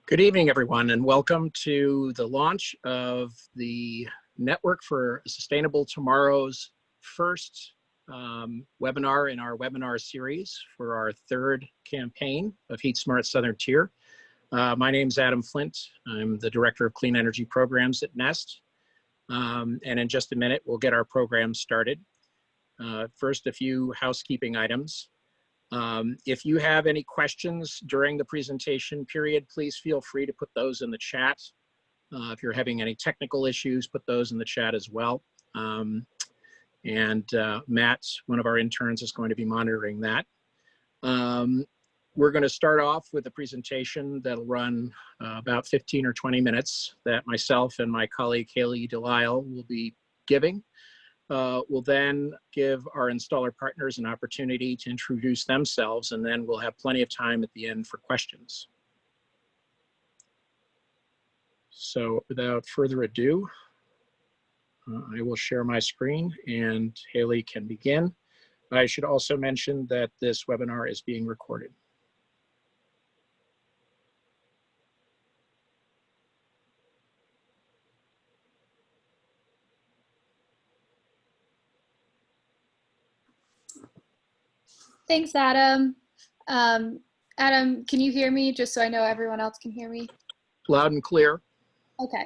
Good evening, everyone, and welcome to the launch of the Network for Sustainable Tomorrow's first webinar in our webinar series for our third campaign of HeatSmart Southern Tier. My name is Adam Flint. I'm the Director of Clean Energy Programs at NEST. And in just a minute, we'll get our program started. First, a few housekeeping items. If you have any questions during the presentation period, please feel free to put those in the chat. If you're having any technical issues, put those in the chat as well. Matt, one of our interns, is going to be monitoring that. We're going to start off with a presentation that'll run about 15 or 20 minutes that myself and my colleague Haley Delisle will be giving. We'll then give our installer partners an opportunity to introduce themselves, and then we'll have plenty of time at the end for questions. So without further ado, I will share my screen and Haley can begin. I should also mention that this webinar is being recorded. Thanks, Adam. Adam, can you hear me, just so I know everyone else can hear me? Loud and clear. Okay.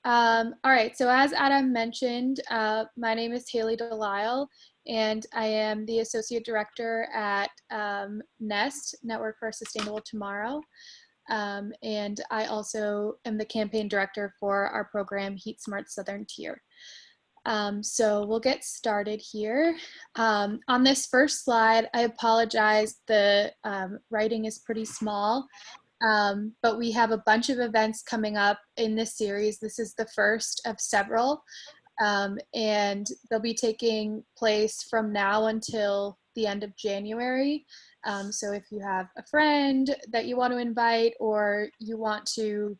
All right, so as Adam mentioned, my name is Haley Delisle, and I am the Associate Director at NEST, Network for Sustainable Tomorrow. And I also am the Campaign Director for our program, HeatSmart Southern Tier. So we'll get started here. On this first slide, I apologize, the writing is pretty small, but we have a bunch of events coming up in this series. This is the first of several, and they'll be taking place from now until the end of January. So if you have a friend that you want to invite, or you want to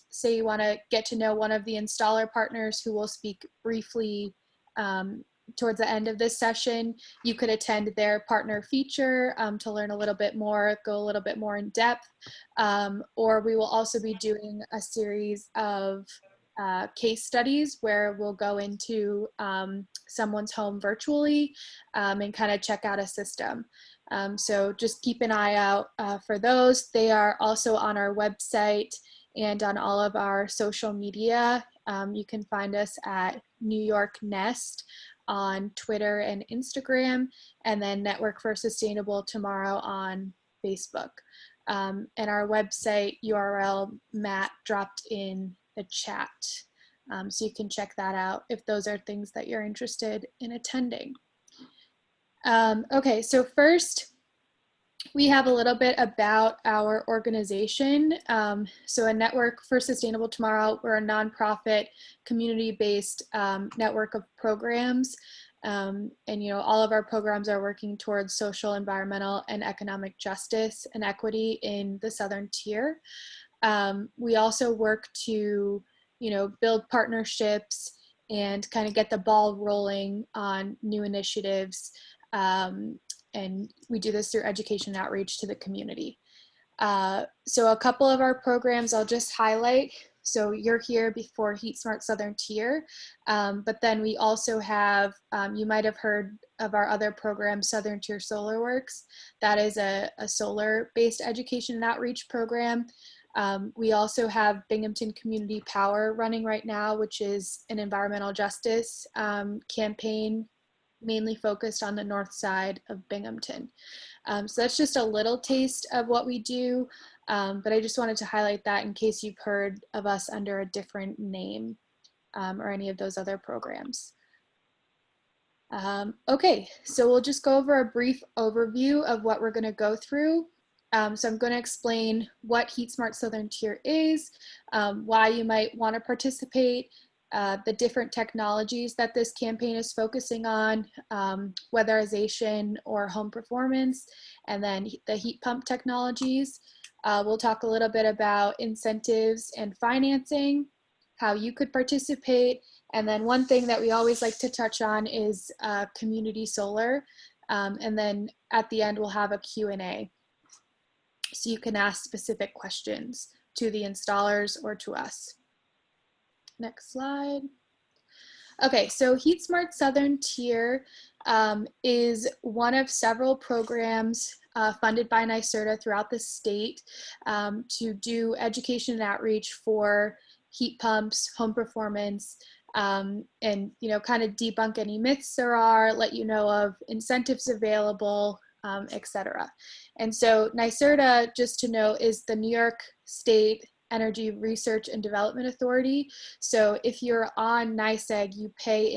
say you want to get to know one of the installer partners who will speak briefly towards the end of this session, you could attend their partner feature to learn a little bit more, go a little bit more in depth, or we will also be doing a series of case studies where we'll go into someone's home virtually and kind of check out a system. So just keep an eye out for those. They are also on our website and on all of our social media. You can find us at New York Nest on Twitter and Instagram, and then Network for Sustainable Tomorrow on Facebook. And our website URL, Matt dropped in the chat. So you can check that out if those are things that you're interested in attending. Okay, so first, we have a little bit about our organization. So a Network for Sustainable Tomorrow, we're a nonprofit, community-based network of programs. And all of our programs are working towards social, environmental, and economic justice and equity in the Southern Tier. We also work to, build partnerships and kind of get the ball rolling on new initiatives. And we do this through education and outreach to the community. So a couple of our programs I'll just highlight. So you're here before HeatSmart Southern Tier, but then we also have, you might have heard of our other program, Southern Tier Solar Works. That is a solar-based education and outreach program. We also have Binghamton Community Power running right now, which is an environmental justice campaign mainly focused on the north side of Binghamton. So that's just a little taste of what we do, but I just wanted to highlight that in case you've heard of us under a different name or any of those other programs. Okay, so we'll just go over a brief overview of what we're going to go through. So I'm going to explain what HeatSmart Southern Tier is, why you might want to participate, the different technologies that this campaign is focusing on, weatherization or home performance, and then the heat pump technologies. We'll talk a little bit about incentives and financing, how you could participate, and then one thing that we always like to touch on is community solar, and then at the end we'll have a Q&A. so you can ask specific questions to the installers or to us. Next slide. Okay, so HeatSmart Southern Tier is one of several programs funded by NYSERDA throughout the state to do education and outreach for heat pumps, home performance, and kind of debunk any myths there are, let you know of incentives available, etc. And so NYSERDA, just to note, is the New York State Energy Research and Development Authority. So if you're on NYSEG, you pay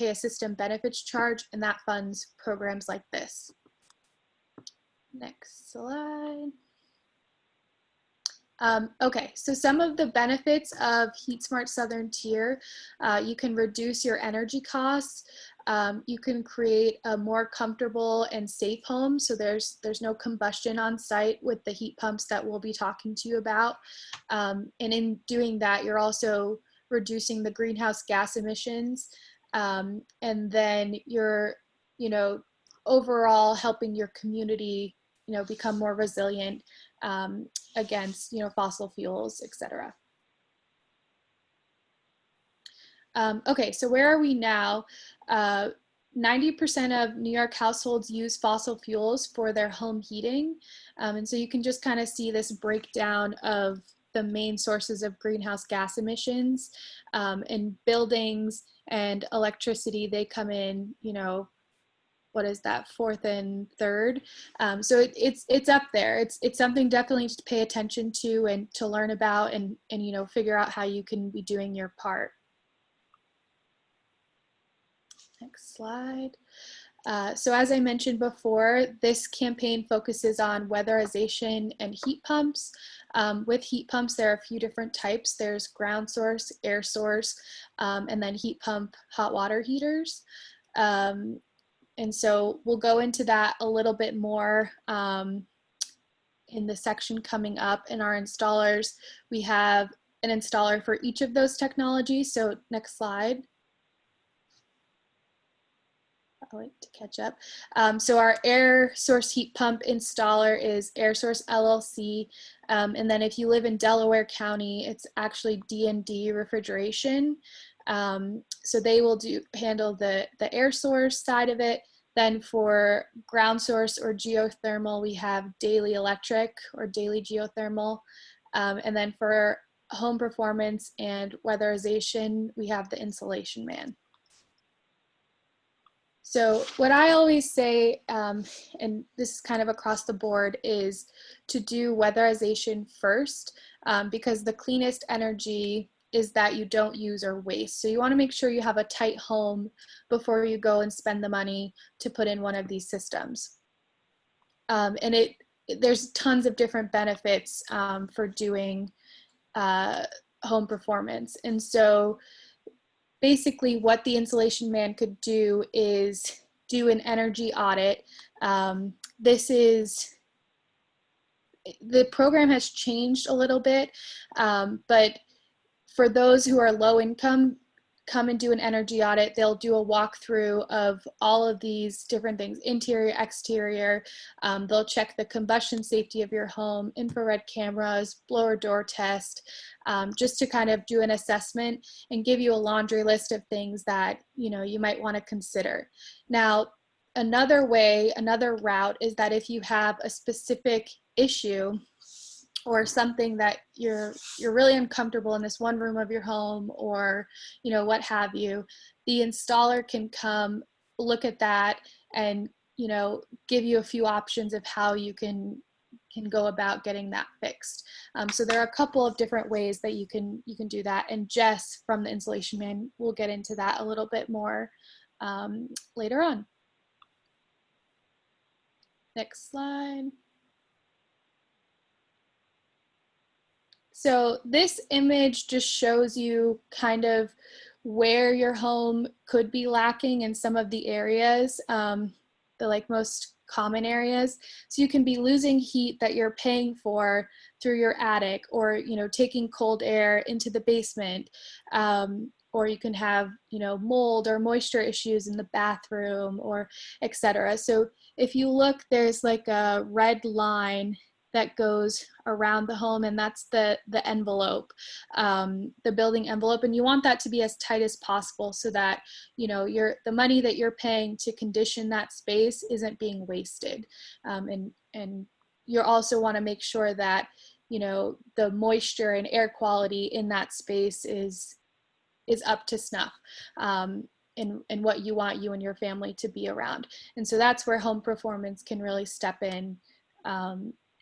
a system benefits charge, and that funds programs like this. Next slide. Okay, so some of the benefits of HeatSmart Southern Tier, you can reduce your energy costs. You can create a more comfortable and safe home, so there's no combustion on site with the heat pumps that we'll be talking to you about. And in doing that, you're also reducing the greenhouse gas emissions, and then you're, overall helping your community, become more resilient against, fossil fuels, etc. Okay, so where are we now? 90% of New York households use fossil fuels for their home heating. And so you can just kind of see this breakdown of the main sources of greenhouse gas emissions. In buildings and electricity, they come in, what is that, fourth and third. So it's up there. It's something definitely to pay attention to and to learn about and figure out how you can be doing your part. Next slide. So as I mentioned before, this campaign focuses on weatherization and heat pumps. With heat pumps, there are a few different types. There's ground source, air source, and then heat pump hot water heaters. And so we'll go into that a little bit more in the section coming up. In our installers, we have an installer for each of those technologies. So next slide. I'll wait to catch up. So our air source heat pump installer is Air Source LLC. And then if you live in Delaware County, it's actually D&D Refrigeration. So they will handle the air source side of it. Then for ground source or geothermal, we have Daily Electric or Daily Geothermal. And then for home performance and weatherization, we have the Insulation Man. So what I always say, and this is kind of across the board, is to do weatherization first, because the cleanest energy is that you don't use or waste. So you want to make sure you have a tight home before you go and spend the money to put in one of these systems. And there's tons of different benefits for doing home performance. And so basically what the Insulation Man could do is do an energy audit. The program has changed a little bit, but for those who are low income, come and do an energy audit. They'll do a walkthrough of all of these different things, interior, exterior. They'll check the combustion safety of your home, infrared cameras, blower door test, just to kind of do an assessment and give you a laundry list of things that you might want to consider. Now, another route is that if you have a specific issue or something that you're really uncomfortable in this one room of your home, or what have you, the installer can come look at that and give you a few options of how you can go about getting that fixed. So there are a couple of different ways that you can do that, and Jess from the Insulation Man will get into that a little bit more later on. Next slide. So this image just shows you kind of where your home could be lacking in some of the areas, the most common areas. So you can be losing heat that you're paying for through your attic, or taking cold air into the basement, or you can have mold or moisture issues in the bathroom, or etc. So if you look, there's like a red line that goes around the home, and that's the envelope, the building envelope, and you want that to be as tight as possible so that, you know, the money that you're paying to condition that space isn't being wasted. And you also want to make sure that, you know, the moisture and air quality in that space is up to snuff, and what you want you and your family to be around. And so that's where home performance can really step in,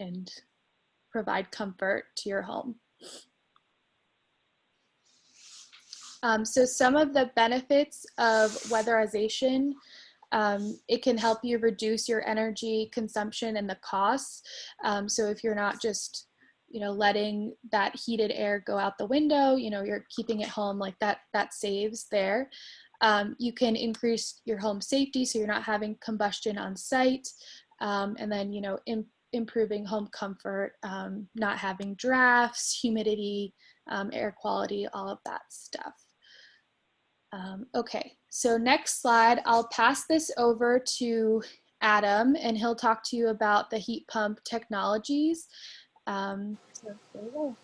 and provide comfort to your home. So some of the benefits of weatherization, it can help you reduce your energy consumption and the costs. So if you're not just, you know, letting that heated air go out the window, you know, you're keeping it home, like that saves there. You can increase your home safety, so you're not having combustion on site. And then, you know, improving home comfort, not having drafts, humidity, air quality, all of that stuff. Okay, so next slide, I'll pass this over to Adam, and he'll talk to you about the heat pump technologies. So there you go.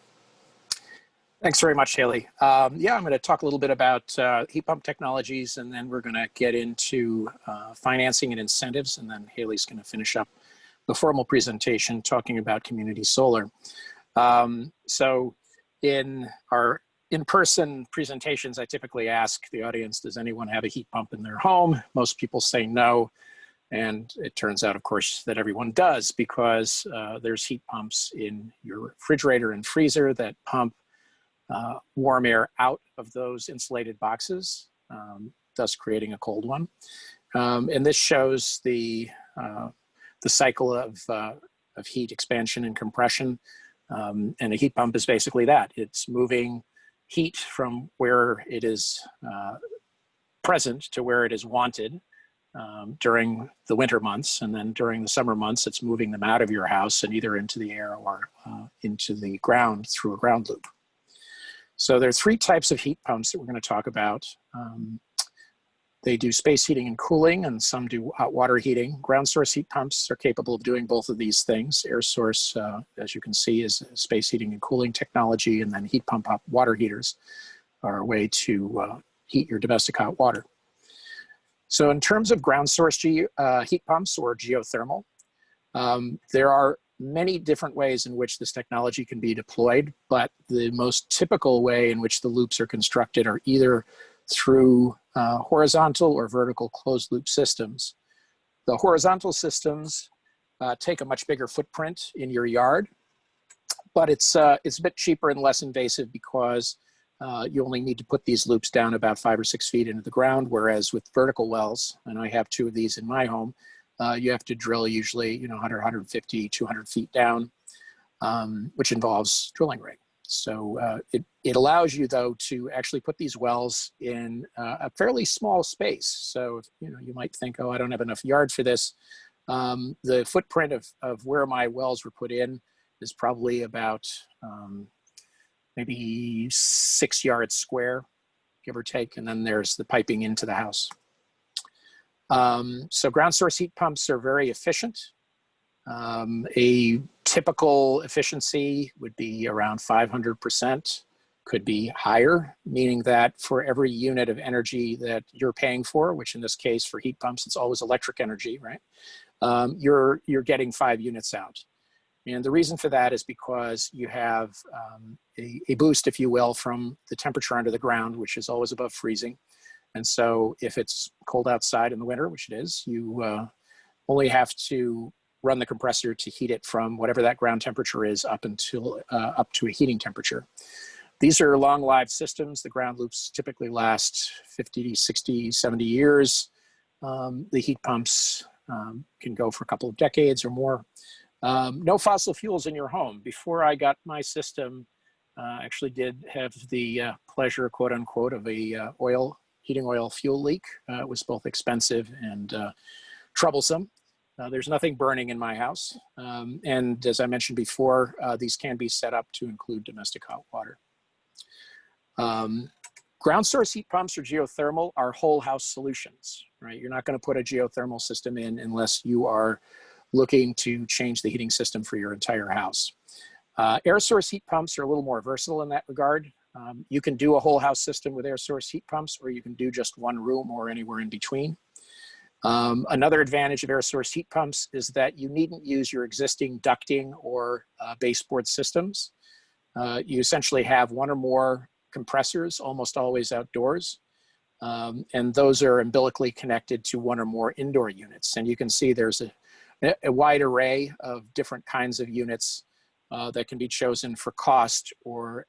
Thanks very much, Haley. Yeah, I'm going to talk a little bit about heat pump technologies, and then we're going to get into financing and incentives, and then Haley's going to finish up the formal presentation talking about community solar. So in our in-person presentations, I typically ask the audience, does anyone have a heat pump in their home? Most people say no. And it turns out, of course, that everyone does, because there's heat pumps in your refrigerator and freezer that pump warm air out of those insulated boxes, thus creating a cold one. And this shows the cycle of heat expansion and compression. And a heat pump is basically that. It's moving heat from where it is present to where it is wanted during the winter months. And then during the summer months, it's moving them out of your house and either into the air or into the ground through a ground loop. So there are three types of heat pumps that we're going to talk about. They do space heating and cooling, and some do hot water heating. Ground source heat pumps are capable of doing both of these things. Air source, as you can see, is space heating and cooling technology, and then heat pump hot water heaters are a way to heat your domestic hot water. So in terms of ground source heat pumps or geothermal, there are many different ways in which this technology can be deployed, but the most typical way in which the loops are constructed are either through horizontal or vertical closed loop systems. The horizontal systems take a much bigger footprint in your yard, but it's a bit cheaper and less invasive because you only need to put these loops down about 5 or 6 feet into the ground, whereas with vertical wells, and I have 2 of these in my home, you have to drill usually 100, 150, 200 feet down, which involves drilling rig. So it allows you, though, to actually put these wells in a fairly small space. So you might think, oh, I don't have enough yard for this. The footprint of where my wells were put in is probably about maybe 6 yards square, give or take, and then there's the piping into the house. So ground source heat pumps are very efficient. A typical efficiency would be around 500%, could be higher, meaning that for every unit of energy that you're paying for, which in this case for heat pumps, it's always electric energy, right? You're getting 5 units out. And the reason for that is because you have a boost, if you will, from the temperature under the ground, which is always above freezing. And so if it's cold outside in the winter, which it is, you only have to run the compressor to heat it from whatever that ground temperature is up to a heating temperature. These are long-lived systems. The ground loops typically last 50, 60, 70 years. The heat pumps can go for a couple of decades or more. No fossil fuels in your home. Before I got my system, actually did have the pleasure, quote unquote, of a heating oil fuel leak. It was both expensive and troublesome. There's nothing burning in my house. And as I mentioned before, these can be set up to include domestic hot water. Ground source heat pumps or geothermal are whole house solutions, right? You're not going to put a geothermal system in unless you are looking to change the heating system for your entire house. Air source heat pumps are a little more versatile in that regard. You can do a whole house system with air source heat pumps, or you can do just one room or anywhere in between. Another advantage of air source heat pumps is that you needn't use your existing ducting or baseboard systems. You essentially have one or more compressors, almost always outdoors, and those are umbilically connected to one or more indoor units. And you can see there's a wide array of different kinds of units that can be chosen for cost or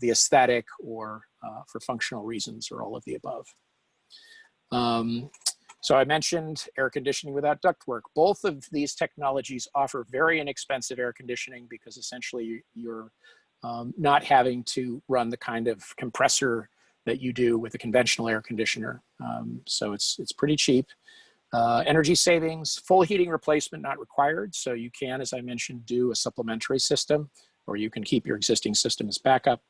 the aesthetic or for functional reasons, or all of the above. So I mentioned air conditioning without ductwork. Both of these technologies offer very inexpensive air conditioning because essentially you're not having to run the kind of compressor that you do with a conventional air conditioner. So it's pretty cheap. Energy savings, full heating replacement not required. So you can, as I mentioned, do a supplementary system, or you can keep your existing system as backup.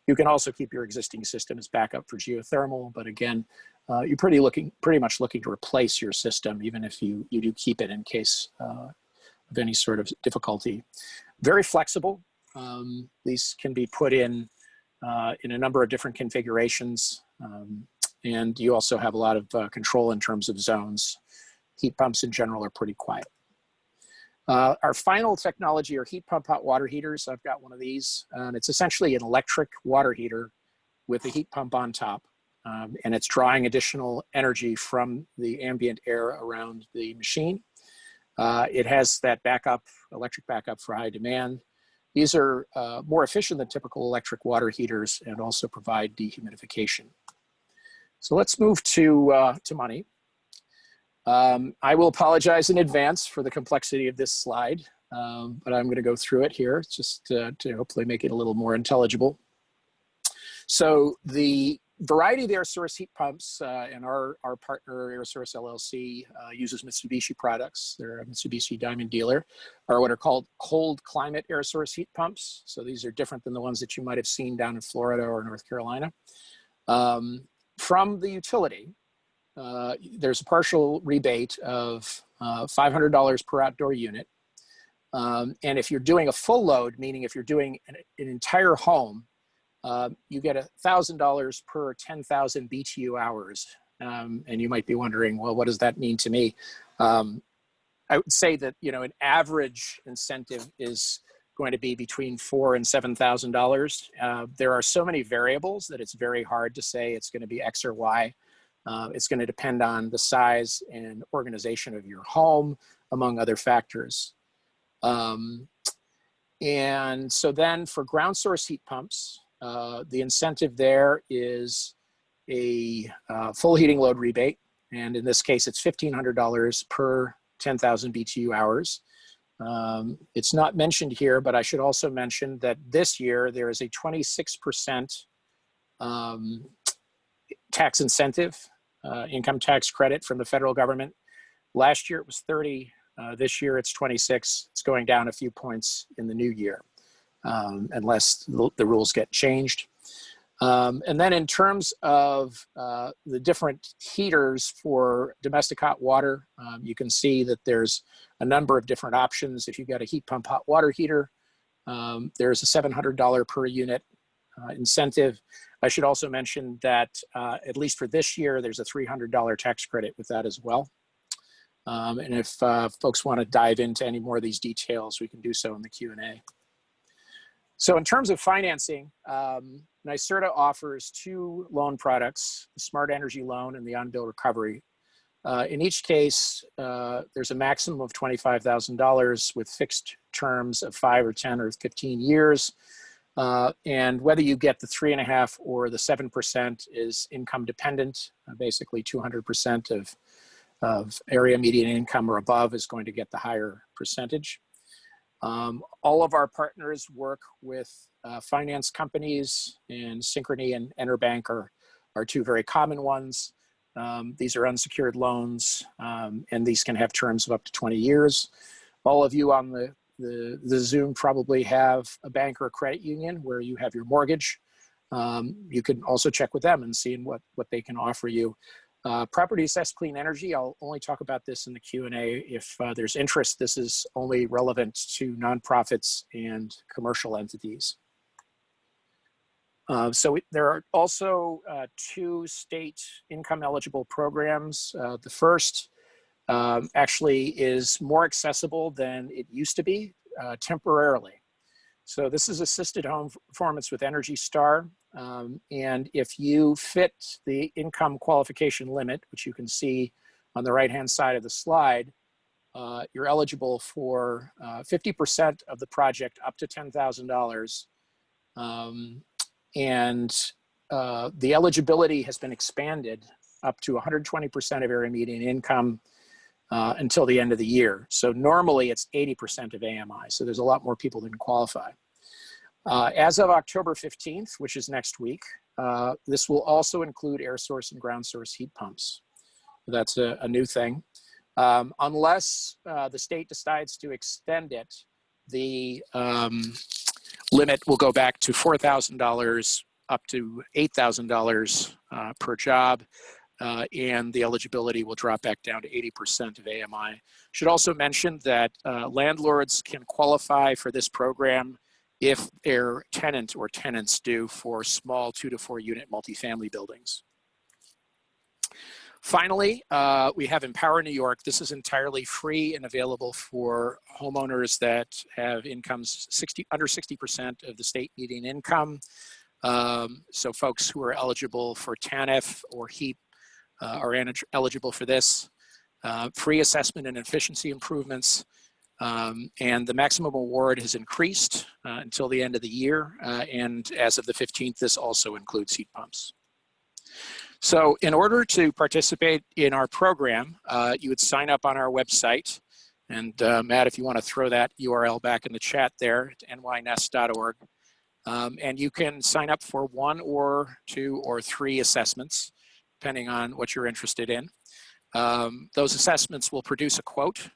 You can also keep your existing system as backup for geothermal, but again, you're pretty much looking to replace your system, even if you do keep it in case of any sort of difficulty. Very flexible. These can be put in a number of different configurations, and you also have a lot of control in terms of zones. Heat pumps in general are pretty quiet. Our final technology are heat pump hot water heaters. I've got one of these, and it's essentially an electric water heater with a heat pump on top, and it's drawing additional energy from the ambient air around the machine. It has that electric backup for high demand. These are more efficient than typical electric water heaters and also provide dehumidification. So let's move to money. I will apologize in advance for the complexity of this slide, but I'm going to go through it here just to hopefully make it a little more intelligible. So the variety of air source heat pumps and our partner Air Source LLC uses Mitsubishi products. They're a Mitsubishi Diamond dealer, are what are called cold climate air source heat pumps. So these are different than the ones that you might have seen down in Florida or North Carolina. From the utility, there's a partial rebate of $500 per outdoor unit. And if you're doing a full load, meaning if you're doing an entire home, you get $1,000 per 10,000 BTU hours. And you might be wondering, well, what does that mean to me? I would say that, an average incentive is going to be between $4,000 and $7,000. There are so many variables that it's very hard to say it's going to be X or Y. It's going to depend on the size and organization of your home, among other factors. And so then for ground source heat pumps, the incentive there is a full heating load rebate. And in this case, it's $1,500 per 10,000 BTU hours. It's not mentioned here, but I should also mention that this year there is a 26% tax incentive, income tax credit from the federal government. Last year it was 30. This year it's 26. It's going down a few points in the new year, unless the rules get changed. And then in terms of the different heaters for domestic hot water, you can see that there's a number of different options. If you've got a heat pump hot water heater, there's a $700 per unit incentive. I should also mention that at least for this year, there's a $300 tax credit with that as well. And if folks want to dive into any more of these details, we can do so in the Q&A. So in terms of financing, NYSERDA offers two loan products, the Smart Energy Loan and the On-Bill Recovery. In each case, there's a maximum of $25,000 with fixed terms of 5 or 10 or 15 years. And whether you get the 3.5 or the 7% is income dependent. Basically 200% of area median income or above is going to get the higher percentage. All of our partners work with finance companies, and Synchrony and Interbank are two very common ones. These are unsecured loans, and these can have terms of up to 20 years. All of you on the Zoom probably have a bank or a credit union where you have your mortgage. You can also check with them and see what they can offer you. Property assessed clean energy, I'll only talk about this in the Q&A if there's interest. This is only relevant to nonprofits and commercial entities. There are also 2 state income eligible programs. The first actually is more accessible than it used to be temporarily. So this is assisted home performance with Energy Star. And if you fit the income qualification limit, which you can see on the right-hand side of the slide, you're eligible for 50% of the project up to $10,000. The eligibility has been expanded up to 120% of area median income until the end of the year. So normally it's 80% of AMI. So there's a lot more people that can qualify. As of October 15th, which is next week, this will also include air source and ground source heat pumps. That's a new thing. Unless the state decides to extend it, the limit will go back to $4,000 up to $8,000 per job. And the eligibility will drop back down to 80% of AMI. Should also mention that landlords can qualify for this program if their tenant or tenants do for small 2 to 4 unit multifamily buildings. Finally, we have Empower New York. This is entirely free and available for homeowners that have incomes under 60% of the state median income. So folks who are eligible for TANF or HEAP are eligible for this. Free assessment and efficiency improvements. And the maximum award has increased until the end of the year. And as of the 15th, this also includes heat pumps. So in order to participate in our program, you would sign up on our website. And Matt, if you want to throw that URL back in the chat there at nynest.org. And you can sign up for 1 or 2 or 3 assessments, depending on what you're interested in. Those assessments will produce a quote.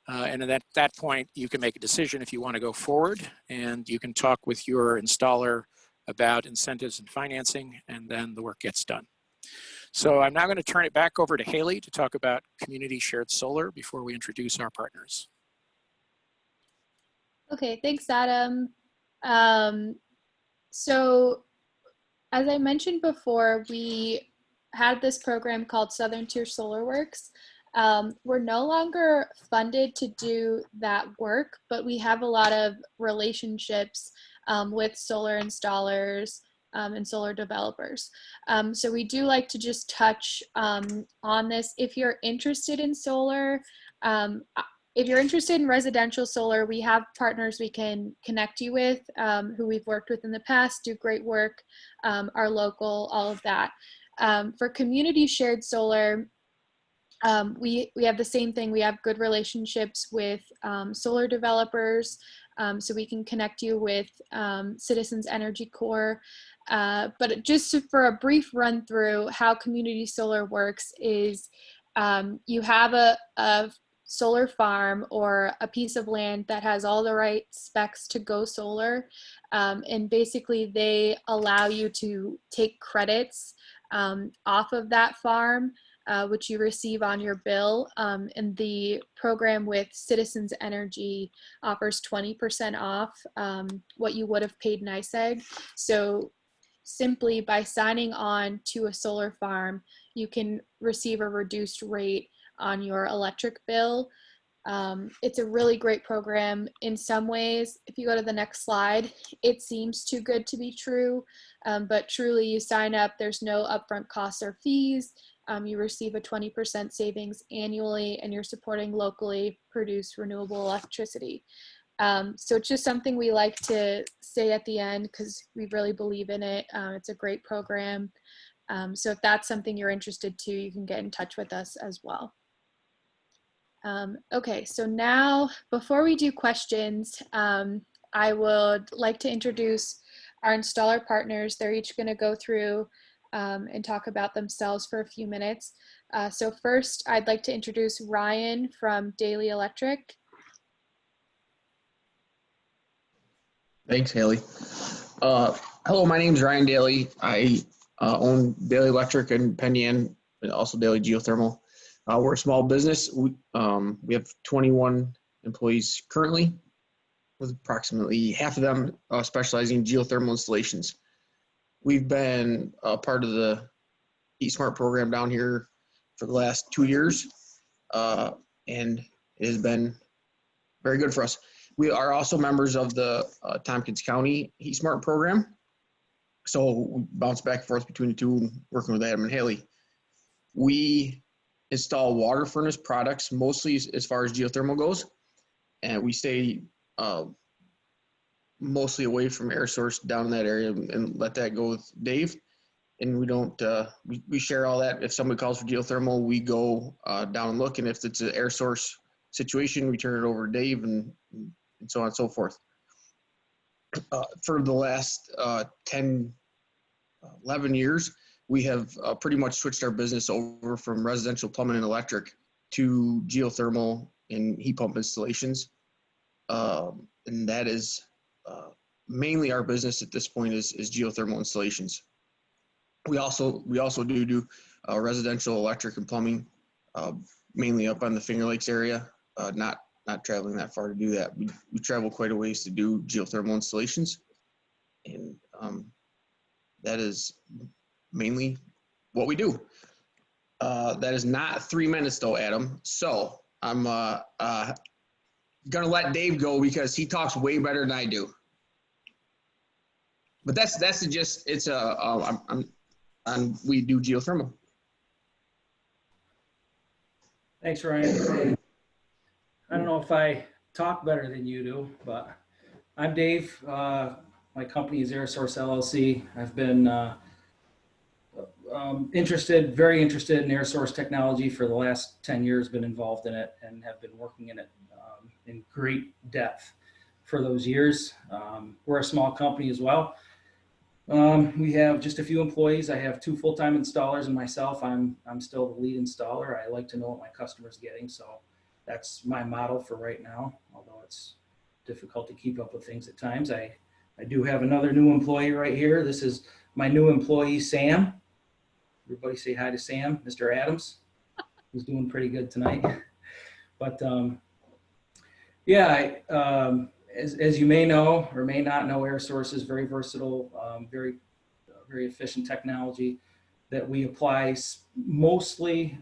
And at that point, you can make a decision if you want to go forward, and you can talk with your installer about incentives and financing, and then the work gets done. So I'm now going to turn it back over to Haley to talk about community shared solar before we introduce our partners. Okay, thanks, Adam. So as I mentioned before, we had this program called Southern Tier Solar Works. We're no longer funded to do that work, but we have a lot of relationships with solar installers and solar developers. So we do like to just touch on this. If you're interested in solar, if you're interested in residential solar, we have partners we can connect you with who we've worked with in the past, do great work, are local, all of that. For community shared solar, we have the same thing. We have good relationships with solar developers, so we can connect you with Citizens Energy Corps. But just for a brief run through how community solar works is you have a solar farm or a piece of land that has all the right specs to go solar, and basically they allow you to take credits off of that farm, which you receive on your bill. And the program with Citizens Energy offers 20% off what you would have paid NYSEG. So simply by signing on to a solar farm, you can receive a reduced rate on your electric bill. It's a really great program. In some ways, if you go to the next slide, it seems too good to be true, but truly you sign up, there's no upfront costs or fees. You receive a 20% savings annually, and you're supporting locally produced renewable electricity. So it's just something we like to say at the end because we really believe in it. It's a great program. So if that's something you're interested to, you can get in touch with us as well. Okay, so now before we do questions, I would like to introduce our installer partners. They're each going to go through and talk about themselves for a few minutes. So first, I'd like to introduce Ryan from Daily Electric. Thanks, Haley. Hello, my name is Ryan Daly. I own Daily Electric in Penn Yan, and also daily geothermal. We're a small business. We have 21 employees currently, with approximately half of them specializing in geothermal installations. We've been a part of the HeatSmart program down here for the last 2 years, and it has been very good for us. We are also members of the Tompkins County HeatSmart program. So we bounce back and forth between the two, working with Adam and Haley. We install water furnace products, mostly as far as geothermal goes. And we stay mostly away from air source down in that area and let that go with Dave. And we don't, we share all that. If somebody calls for geothermal, we go down and look. And if it's an air source situation, we turn it over to Dave and so on and so forth. For the last 10, 11 years, we have pretty much switched our business over from residential plumbing and electric to geothermal and heat pump installations. And that is mainly our business at this point is geothermal installations. We also do residential electric and plumbing, mainly up on the Finger Lakes area, not traveling that far to do that. We travel quite a ways to do geothermal installations, and that is mainly what we do. That is not 3 minutes though, Adam. So I'm gonna let Dave go because he talks way better than I do. But that's the gist. It's we do geothermal. Thanks, Ryan. I don't know if I talk better than you do, but I'm Dave. My company is AirSource LLC. I've been very interested in air source technology for the last 10 years, been involved in it and have been working in it in great depth for those years. We're a small company as well. We have just a few employees. I have 2 full-time installers and myself. I'm still the lead installer. I like to know what my customer's getting, so that's my model for right now, although it's difficult to keep up with things at times. I do have another new employee right here. This is my new employee, Sam. Everybody say hi to Sam, Mr. Adams. He's doing pretty good tonight. But yeah, as you may know or may not know, air source is very versatile, very efficient technology that we apply mostly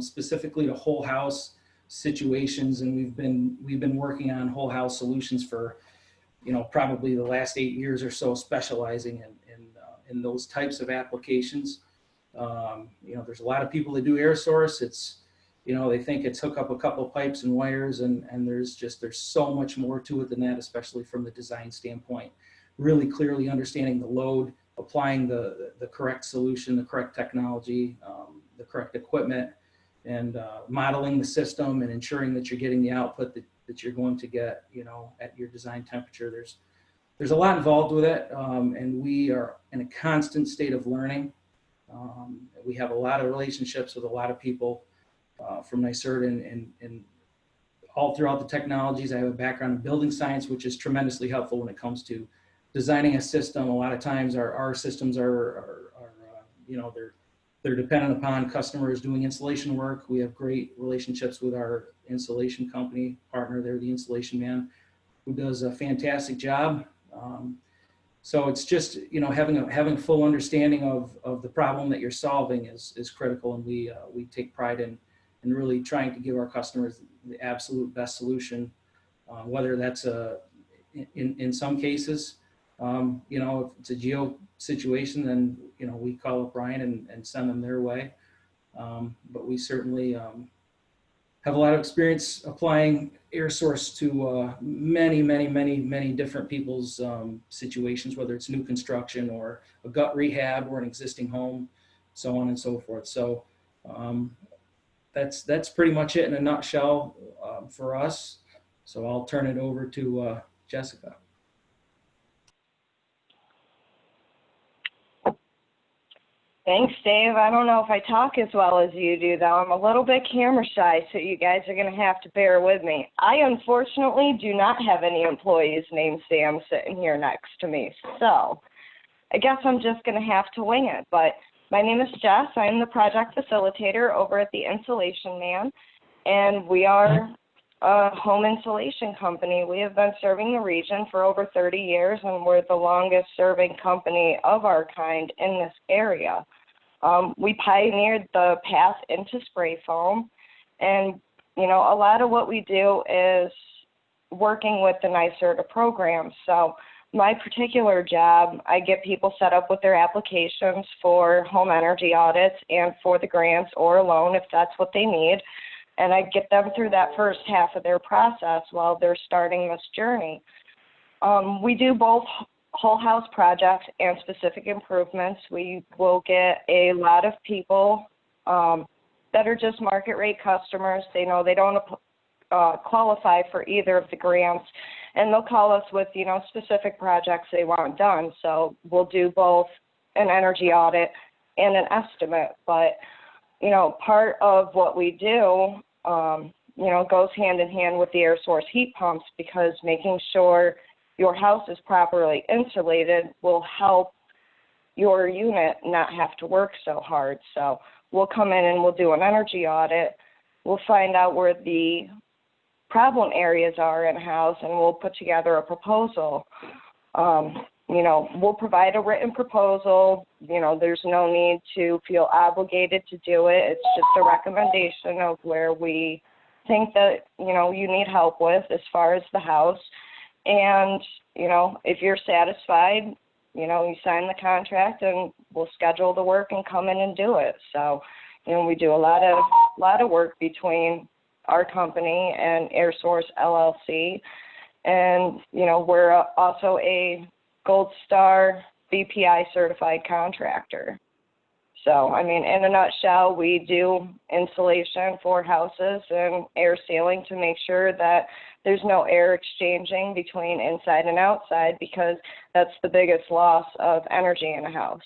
specifically to whole house situations, and we've been working on whole house solutions for probably the last 8 years or so, specializing in those types of applications. There's a lot of people that do air source. It's they think it's hook up a couple of pipes and wires, and there's so much more to it than that, especially from the design standpoint. Really clearly understanding the load, applying the correct solution, the correct technology, the correct equipment, and modeling the system and ensuring that you're getting the output that you're going to get, at your design temperature. There's a lot involved with it, and we are in a constant state of learning. We have a lot of relationships with a lot of people from NYSERDA and all throughout the technologies. I have a background in building science, which is tremendously helpful when it comes to designing a system. A lot of times our systems are they're dependent upon customers doing installation work. We have great relationships with our installation company partner. They're the installation man who does a fantastic job. So it's just, having a full understanding of the problem that you're solving is critical. And we take pride in really trying to give our customers the absolute best solution, whether that's in some cases, if it's a geo situation, then, we call up Ryan and send them their way. But we certainly have a lot of experience applying air source to many different people's situations, whether it's new construction or a gut rehab or an existing home, so on and so forth. So that's pretty much it in a nutshell for us. So I'll turn it over to Jessica. Thanks, Dave. I don't know if I talk as well as you do, though. I'm a little bit camera shy, so you guys are going to have to bear with me. I, unfortunately, do not have any employees named Sam sitting here next to me, so I guess I'm just going to have to wing it. But My name is Jess. I am the project facilitator over at the Insulation Man, and we are a home insulation company. We have been serving the region for over 30 years, and we're the longest serving company of our kind in this area. We pioneered the path into spray foam, and you know, a lot of what we do is working with the NYSERDA program. So my particular job, I get people set up with their applications for home energy audits and for the grants or a loan if that's what they need. And I get them through that first half of their process while they're starting this journey. We do both whole house projects and specific improvements. We will get a lot of people that are just market rate customers. They know they don't qualify for either of the grants, and they'll call us with, you know, specific projects they want done. So we'll do both an energy audit and an estimate. But, you know, part of what we do, you know, goes hand in hand with the air source heat pumps, because making sure your house is properly insulated will help your unit not have to work so hard. So we'll come in and we'll do an energy audit. We'll find out where the problem areas are in a house, and we'll put together a proposal. You know, we'll provide a written proposal. You know, there's no need to feel obligated to do it. It's just a recommendation of where we think that, you know, you need help with as far as the house. And, you know, if you're satisfied, you know, you sign the contract and we'll schedule the work and come in and do it. So, you know, we do a lot of work between our company and Air Source LLC. And, you know, we're also a Gold Star BPI certified contractor. So, I mean, in a nutshell, we do insulation for houses and air sealing to make sure that there's no air exchanging between inside and outside, because that's the biggest loss of energy in a house.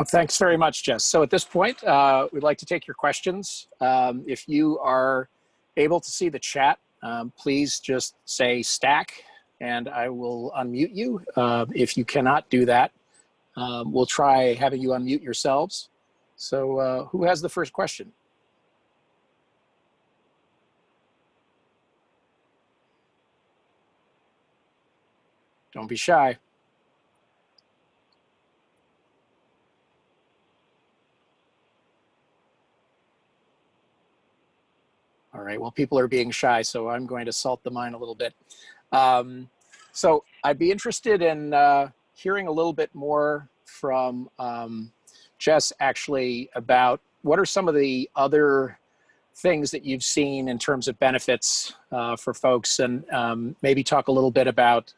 Thanks very much, Jess. So at this point, we'd like to take your questions. If you are able to see the chat, please just say stack and I will unmute you. If you cannot do that, we'll try having you unmute yourselves. So who has the first question? Don't be shy. All right, well, people are being shy, so I'm going to salt the mine a little bit. So I'd be interested in hearing a little bit more from Jess, actually, about what are some of the other things that you've seen in terms of benefits for folks, and maybe talk a little bit about,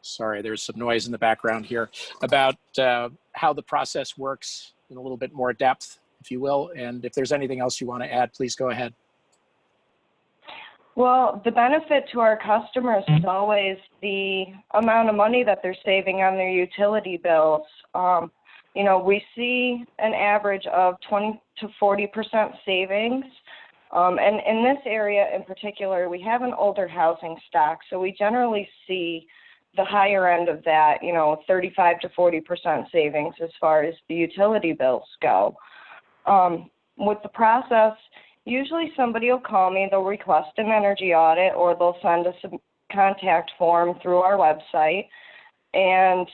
sorry, there's some noise in the background here, about how the process works in a little bit more depth, if you will. And if there's anything else you want to add, please go ahead. Well, the benefit to our customers is always the amount of money that they're saving on their utility bills. You know, we see an average of 20 to 40% savings. And in this area in particular, we have an older housing stock, so we generally see the higher end of that, you know, 35 to 40% savings as far as the utility bills go. With the process, usually somebody will call me, they'll request an energy audit, or they'll send us a contact form through our website, and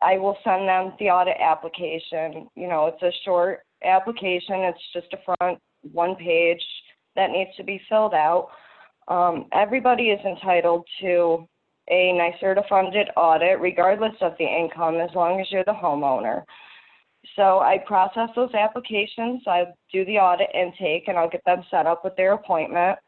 I will send them the audit application. You know, it's a short application. It's just a front one page that needs to be filled out. Everybody is entitled to a NYSERDA-funded audit, regardless of the income, as long as you're the homeowner. So I process those applications, I do the audit intake, and I'll get them set up with their appointment.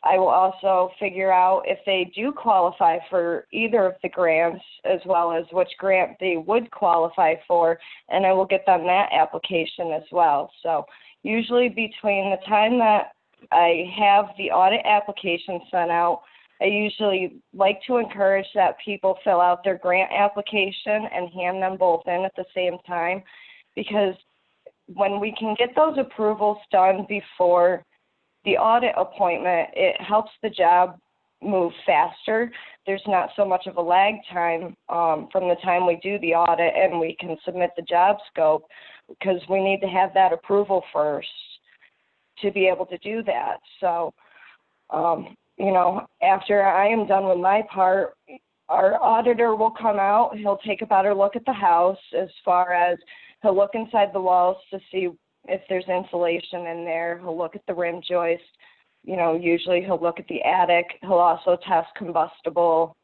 I will also figure out if they do qualify for either of the grants, as well as which grant they would qualify for, and I will get them that application as well. So usually between the time that I have the audit application sent out, I usually like to encourage that people fill out their grant application and hand them both in at the same time, because when we can get those approvals done before the audit appointment, it helps the job move faster. There's not so much of a lag time from the time we do the audit and we can submit the job scope, because we need to have that approval first to be able to do that. So, you know, after I am done with my part, our auditor will come out. He'll take a better look at the house, as far as he'll look inside the walls to see if there's insulation in there. He'll look at the rim joist. You know, usually he'll look at the attic. He'll also test combustible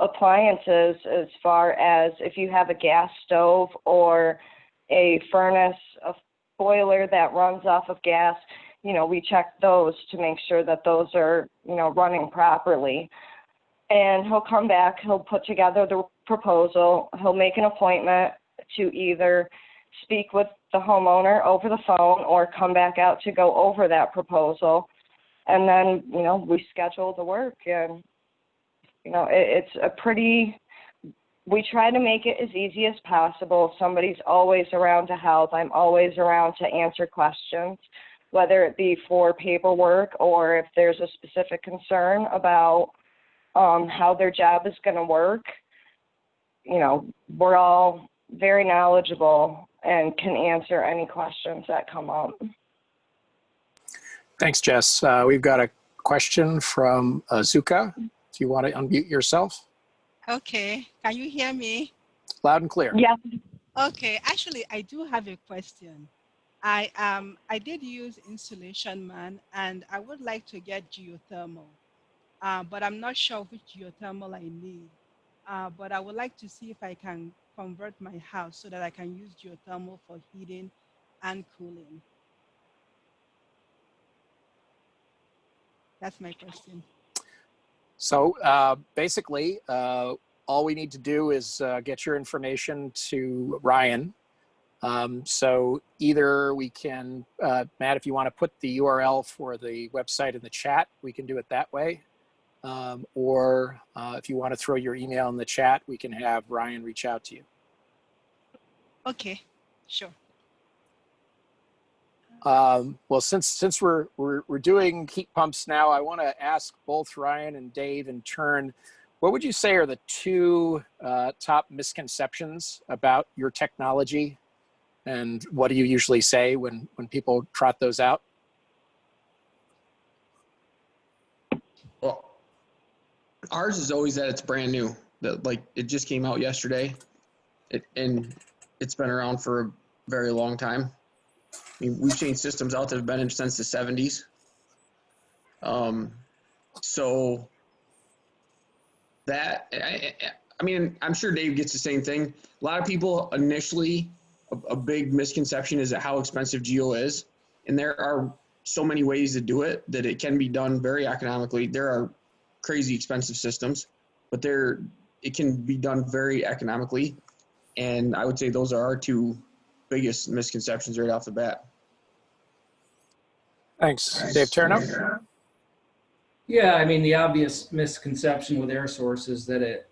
appliances, as far as if you have a gas stove or a furnace, a boiler that runs off of gas. You know, we check those to make sure that those are, you know, running properly. And he'll come back, he'll put together the proposal, he'll make an appointment to either speak with the homeowner over the phone or come back out to go over that proposal. And then, you know, we schedule the work. And, you know, it's a pretty, we try to make it as easy as possible. Somebody's always around to help. I'm always around to answer questions, whether it be for paperwork or if there's a specific concern about how their job is going to work. You know, we're all very knowledgeable and can answer any questions that come up. Thanks, Jess. We've got a question from Zuka. Do you want to unmute yourself? Okay. Can you hear me? Loud and clear. Yes. Okay. Actually, I do have a question. I did use Insulation Man, and I would like to get geothermal, but I'm not sure which geothermal I need. But I would like to see if I can convert my house so that I can use geothermal for heating and cooling. That's my question. So basically, all we need to do is get your information to Ryan. So either we can, Matt, if you want to put the URL for the website in the chat, we can do it that way. Or if you want to throw your email in the chat, we can have Ryan reach out to you. Okay, sure. Well, since we're doing heat pumps now, I want to ask both Ryan and Dave in turn, what would you say are the two top misconceptions about your technology? And what do you usually say when people trot those out? Well, ours is always that it's brand new. That, like, it just came out yesterday, and it's been around for a very long time. I mean, we've changed systems out that have been in since the 70s. So that, I mean, I'm sure Dave gets the same thing. A lot of people initially, a big misconception is that how expensive geo is. And there are so many ways to do it that it can be done very economically. There are crazy expensive systems, but it can be done very economically. And I would say those are our two biggest misconceptions right off the bat. Thanks. Dave Terno? Yeah, I mean, the obvious misconception with air source is that it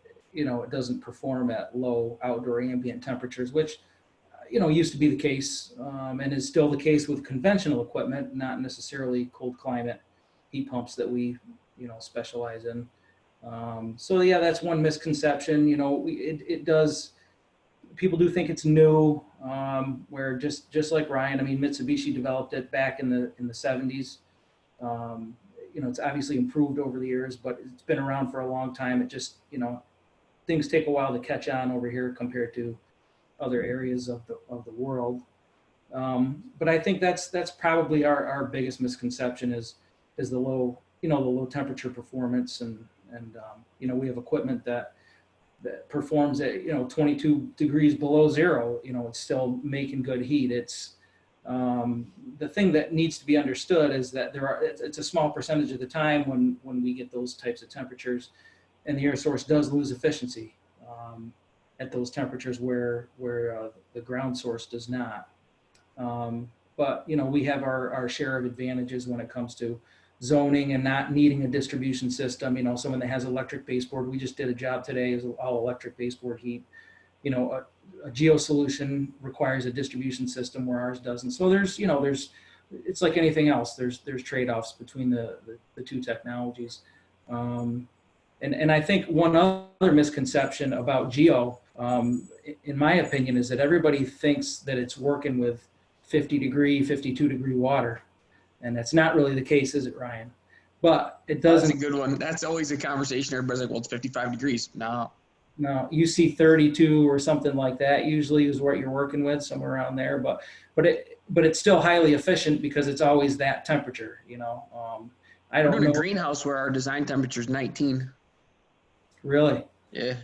doesn't perform at low outdoor ambient temperatures, which, used to be the case and is still the case with conventional equipment, not necessarily cold climate heat pumps that we, specialize in. So yeah, that's one misconception. It does. People do think it's new, where just like Ryan, I mean, Mitsubishi developed it back in the 70s. It's obviously improved over the years, but it's been around for a long time. It just, things take a while to catch on over here compared to other areas of the world. But I think that's probably our biggest misconception is the low, the low temperature performance. And we have equipment that performs at 22 degrees below zero. It's still making good heat. It's the thing that needs to be understood is that it's a small percentage of the time when we get those types of temperatures, and the air source does lose efficiency at those temperatures where the ground source does not. But we have our share of advantages when it comes to zoning and not needing a distribution system. Someone that has electric baseboard, we just did a job today, is all electric baseboard heat. A geo solution requires a distribution system where ours doesn't. So it's like anything else. There's trade-offs between the two technologies. And I think one other misconception about geo, in my opinion, is that everybody thinks that it's working with 50-degree, 52-degree water. And that's not really the case, is it, Ryan? But it doesn't. That's a good one. That's always a conversation. Everybody's like, well, it's 55 degrees. No. No, you see 32 or something like that usually is what you're working with, somewhere around there. But it's still highly efficient because it's always that temperature, you know. I don't know. We're in a greenhouse where our design temperature is 19. Really? Yeah.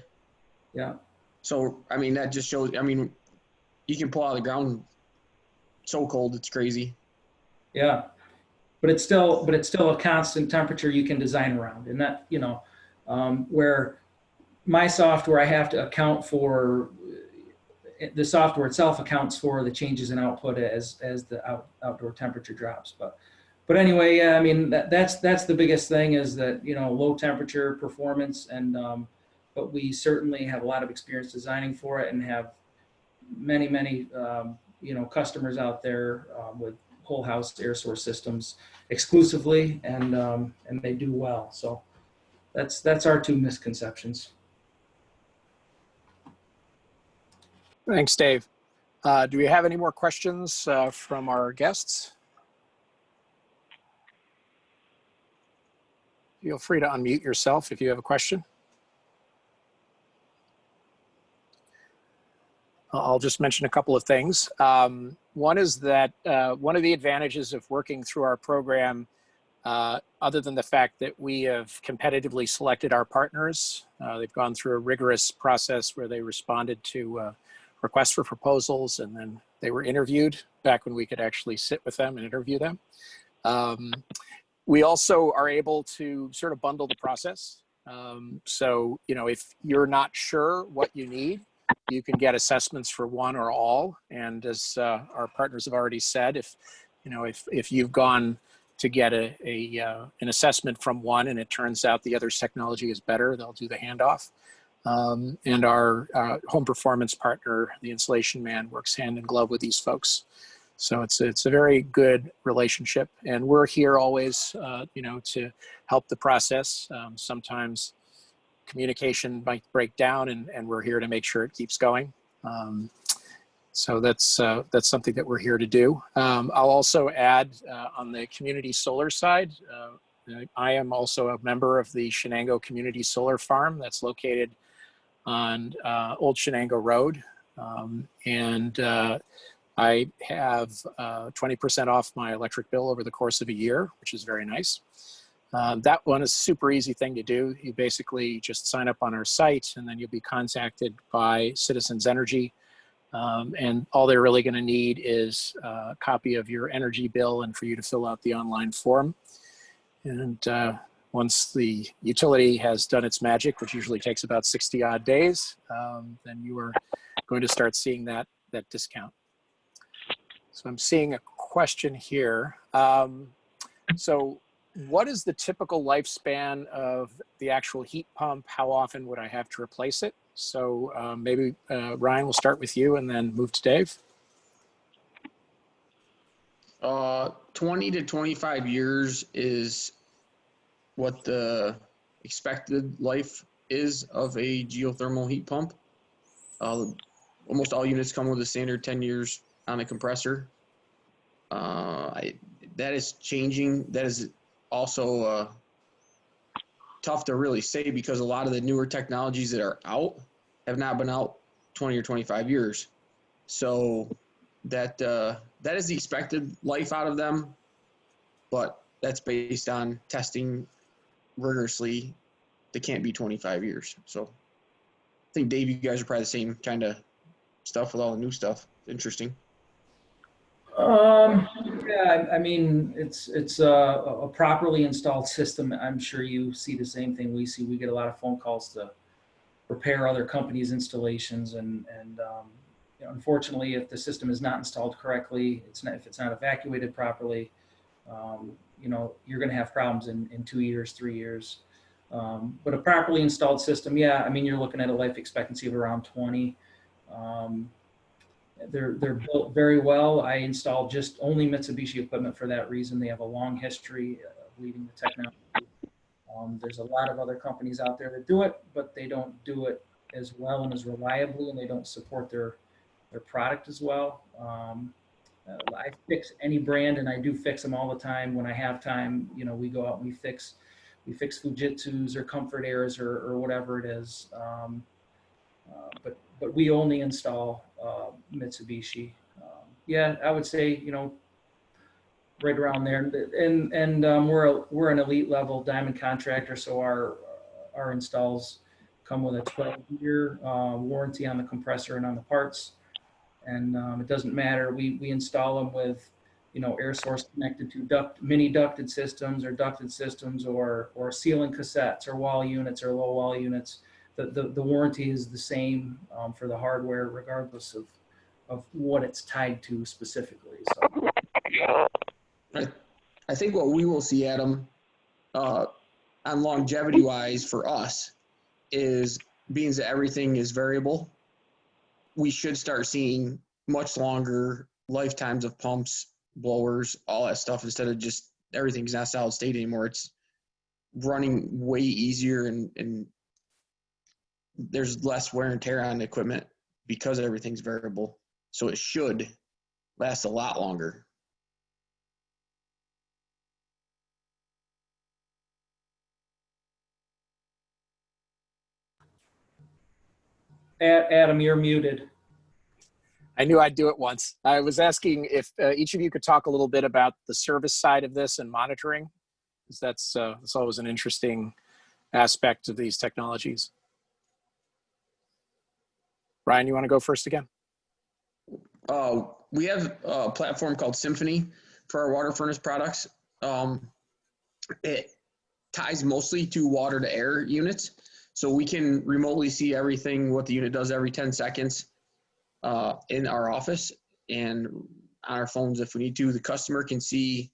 Yeah. So, I mean, that just shows, I mean, you can pull out of the ground so cold, it's crazy. Yeah. But it's still a constant temperature you can design around. And that, you know, where my software, I have to account for, the software itself accounts for the changes in output as the outdoor temperature drops. But anyway, yeah, I mean, that's the biggest thing is that, you know, low temperature performance. And but we certainly have a lot of experience designing for it and have many you know, customers out there with whole house air source systems exclusively, and they do well. So that's our two misconceptions. Thanks, Dave. Do we have any more questions from our guests? Feel free to unmute yourself if you have a question. I'll just mention a couple of things. One is that one of the advantages of working through our program, other than the fact that we have competitively selected our partners, they've gone through a rigorous process where they responded to requests for proposals, and then they were interviewed back when we could actually sit with them and interview them. We also are able to sort of bundle the process. So, you know, if you're not sure what you need, you can get assessments for one or all. And as our partners have already said, if you've gone to get an assessment from one and it turns out the other's technology is better, they'll do the handoff. And our home performance partner, the Insulation Man, works hand in glove with these folks. So it's a very good relationship, and we're here always, you know, to help the process. Sometimes communication might break down, and we're here to make sure it keeps going. So that's something that we're here to do. I'll also add on the community solar side, I am also a member of the Shenango Community Solar Farm that's located on Old Shenango Road. I have 20% off my electric bill over the course of a year, which is very nice. That one is a super easy thing to do. You basically just sign up on our site, and then you'll be contacted by Citizens Energy. And all they're really going to need is a copy of your energy bill and for you to fill out the online form. And once the utility has done its magic, which usually takes about 60 odd days, then you are going to start seeing that discount. So I'm seeing a question here. So what is the typical lifespan of the actual heat pump? How often would I have to replace it? So maybe Ryan, we'll start with you and then move to Dave. 20 to 25 years is what the expected life is of a geothermal heat pump. Almost all units come with a standard 10 years on a compressor. That is changing. That is also tough to really say because a lot of the newer technologies that are out have not been out 20 or 25 years. So that is the expected life out of them, but that's based on testing rigorously. They can't be 25 years. So I think, Dave, you guys are probably the same kind of stuff with all the new stuff. Interesting. Yeah, I mean, it's a properly installed system. I'm sure you see the same thing we see. We get a lot of phone calls to repair other companies' installations, and you know, unfortunately, if the system is not installed correctly, if it's not evacuated properly, you know, you're going to have problems in 2 years, 3 years. But a properly installed system, yeah, I mean, you're looking at a life expectancy of around 20. They're built very well. I installed just only Mitsubishi equipment for that reason. They have a long history of leading the technology. There's a lot of other companies out there that do it, but they don't do it as well and as reliably, and they don't support their product as well. I fix any brand, and I do fix them all the time when I have time. You know, we go out and we fix Fujitsu's or Comfort Airs or whatever it is. But we only install Mitsubishi. Yeah, I would say, you know, right around there. And we're an elite level diamond contractor, so our installs come with a 12-year warranty on the compressor and on the parts. And it doesn't matter. We install them with, you know, air source connected to mini ducted systems or ducted systems or ceiling cassettes or wall units or low wall units. The warranty is the same for the hardware, regardless of what it's tied to specifically. So I think what we will see, Adam, on longevity wise for us is, being that everything is variable, we should start seeing much longer lifetimes of pumps, blowers, all that stuff, instead of just everything's not solid state anymore. It's running way easier, and there's less wear and tear on the equipment because everything's variable. So it should last a lot longer. Adam, you're muted. I knew I'd do it once. I was asking if each of you could talk a little bit about the service side of this and monitoring, because that's always an interesting aspect of these technologies. Ryan, you want to go first again? We have a platform called Symphony for our water furnace products. It ties mostly to water to air units. So we can remotely see everything, what the unit does every 10 seconds in our office and on our phones if we need to. The customer can see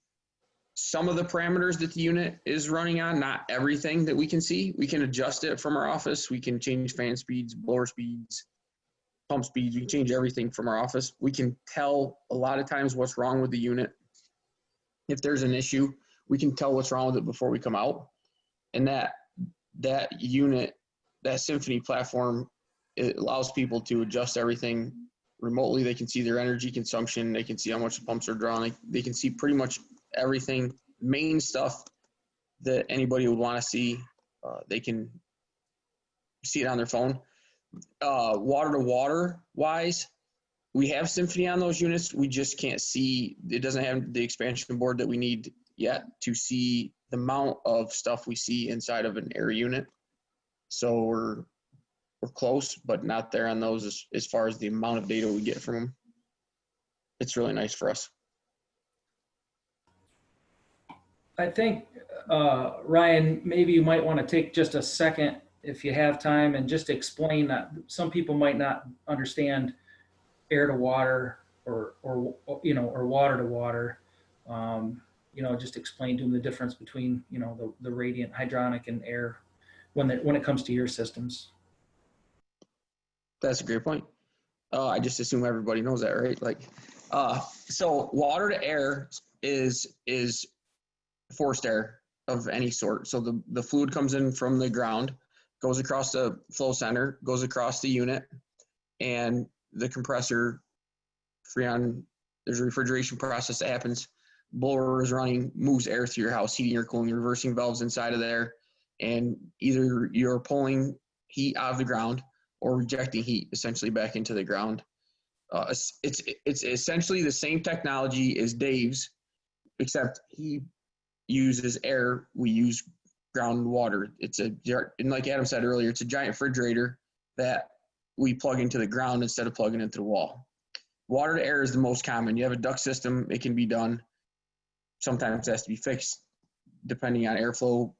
some of the parameters that the unit is running on, not everything that we can see. We can adjust it from our office. We can change fan speeds, blower speeds, pump speeds. We can change everything from our office. We can tell a lot of times what's wrong with the unit. If there's an issue, we can tell what's wrong with it before we come out. And that unit, that Symphony platform, it allows people to adjust everything remotely. They can see their energy consumption. They can see how much the pumps are drawing. They can see pretty much everything, main stuff that anybody would want to see. They can see it on their phone. Water to water wise, we have Symphony on those units. We just can't see, it doesn't have the expansion board that we need yet to see the amount of stuff we see inside of an air unit. So we're close, but not there on those as far as the amount of data we get from them. It's really nice for us. I think, Ryan, maybe you might want to take just a second, if you have time, and just explain that some people might not understand air to water or you know, or water to water. You know, just explain to them the difference between, you know, the radiant, hydronic, and air when it comes to your systems. That's a great point. I just assume everybody knows that, right? Like, so water to air is forced air of any sort. So the fluid comes in from the ground, goes across the flow center, goes across the unit, and the compressor, there's a refrigeration process that happens. Blower is running, moves air through your house, heating or cooling, reversing valves inside of there, and either you're pulling heat out of the ground or rejecting heat essentially back into the ground. It's essentially the same technology as Dave's, except he uses air, we use groundwater. And like Adam said earlier, it's a giant refrigerator that we plug into the ground instead of plugging into the wall. Water to air is the most common. You have a duct system, it can be done. Sometimes it has to be fixed depending on airflow.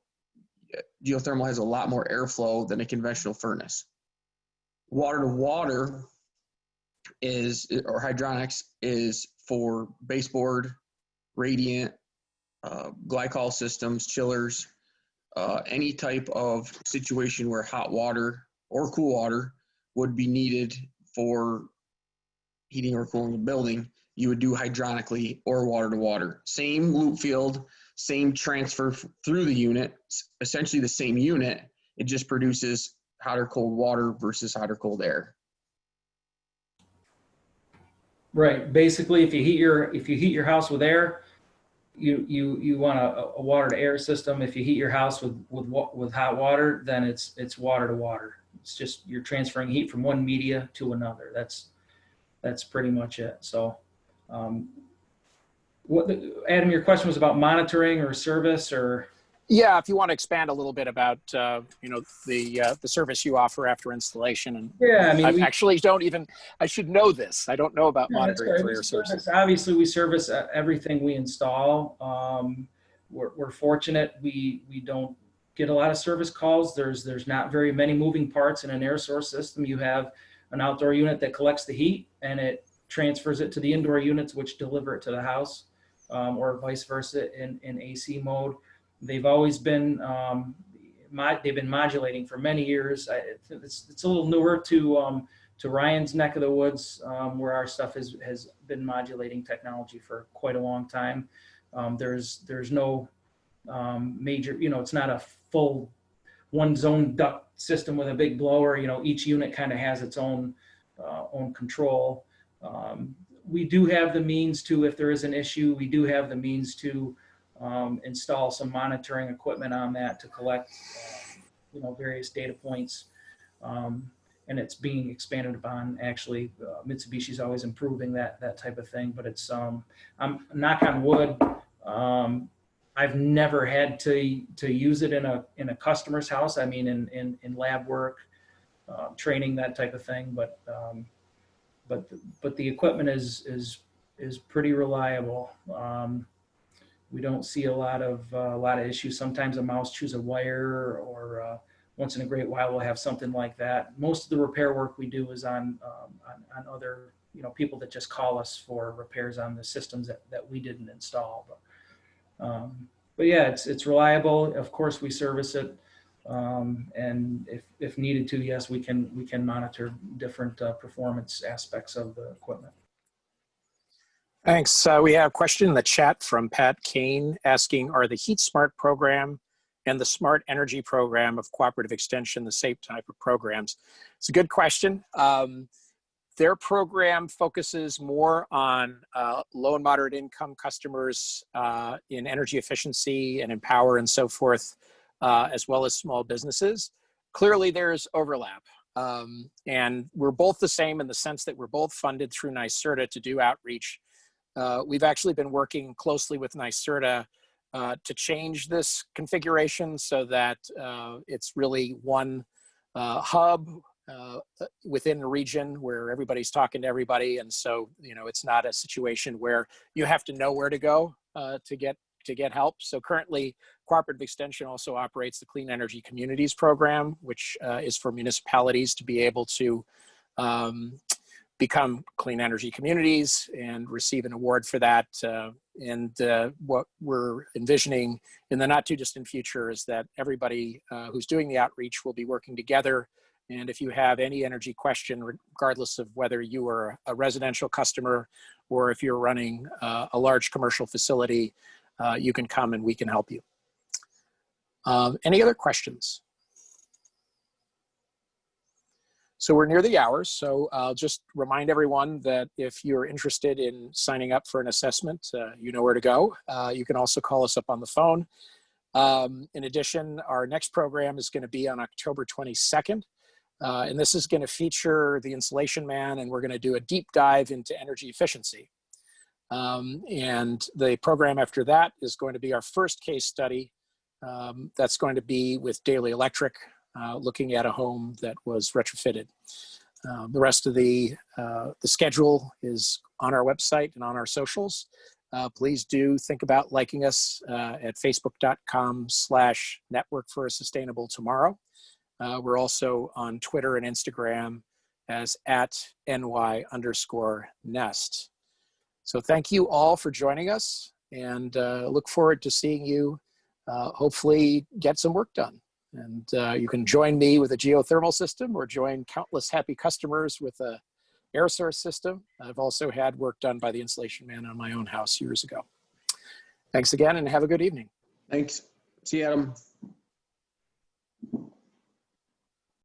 Geothermal has a lot more airflow than a conventional furnace. Water to water or hydronics is for baseboard, radiant, glycol systems, chillers, any type of situation where hot water or cool water would be needed for heating or cooling a building. You would do hydronically or water to water. Same loop field, same transfer through the unit, essentially the same unit. It just produces hot or cold water versus hot or cold air. Right. Basically, if you heat your house with air, you want a water to air system. If you heat your house with hot water, then it's water to water. It's just you're transferring heat from one media to another. That's pretty much it. So, Adam, your question was about monitoring or service, or? Yeah, if you want to expand a little bit about the service you offer after installation. And yeah, I mean, I should know this. I don't know about monitoring for air sources. Obviously, we service everything we install. We're fortunate we don't get a lot of service calls. There's not very many moving parts in an air source system. You have an outdoor unit that collects the heat and it transfers it to the indoor units, which deliver it to the house, or vice versa in AC mode. They've always been they've been modulating for many years. It's a little newer to Ryan's neck of the woods, where our stuff has been modulating technology for quite a long time. There's no major, it's not a full one zone duct system with a big blower. Each unit kind of has its own control. We do have the means to, if there is an issue, we do have the means to install some monitoring equipment on that to collect, various data points. And it's being expanded upon. Actually, Mitsubishi's always improving that type of thing, but it's, I'm knock on wood. I've never had to use it in a customer's house. I mean, in lab work, training, that type of thing. But the equipment is pretty reliable. We don't see a lot of issues. Sometimes a mouse chews a wire, or once in a great while we'll have something like that. Most of the repair work we do is on other, people that just call us for repairs on the systems that we didn't install. But yeah, it's reliable. Of course, we service it, and if needed to, yes, we can monitor different performance aspects of the equipment. Thanks. We have a question in the chat from Pat Kane asking, are the HeatSmart program and the Smart Energy program of Cooperative Extension the same type of programs? It's a good question. Their program focuses more on low and moderate income customers in energy efficiency and in power and so forth, as well as small businesses. Clearly there's overlap. And we're both the same in the sense that we're both funded through NYSERDA to do outreach. We've actually been working closely with NYSERDA to change this configuration so that it's really one hub within the region where everybody's talking to everybody. And so, it's not a situation where you have to know where to go to get help. So currently, Cooperative Extension also operates the Clean Energy Communities program, which is for municipalities to be able to become clean energy communities and receive an award for that. And what we're envisioning in the not too distant future is that everybody who's doing the outreach will be working together. And if you have any energy question, regardless of whether you are a residential customer or if you're running a large commercial facility, you can come and we can help you. Any other questions? So we're near the hour, so I'll just remind everyone that if you're interested in signing up for an assessment, you know where to go. You can also call us up on the phone. In addition, our next program is going to be on October 22nd, and this is going to feature the Installation Man, and we're going to do a deep dive into energy efficiency. And the program after that is going to be our first case study. That's going to be with Daily Electric, looking at a home that was retrofitted. The rest of the schedule is on our website and on our socials. Please do think about liking us at facebook.com/network for a sustainable tomorrow. We're also on Twitter and Instagram as @NY_Nest. So thank you all for joining us, and look forward to seeing you hopefully get some work done. And you can join me with a geothermal system or join countless happy customers with a air source system. I've also had work done by the Installation Man on my own house years ago. Thanks again and have a good evening. Thanks. See you, Adam.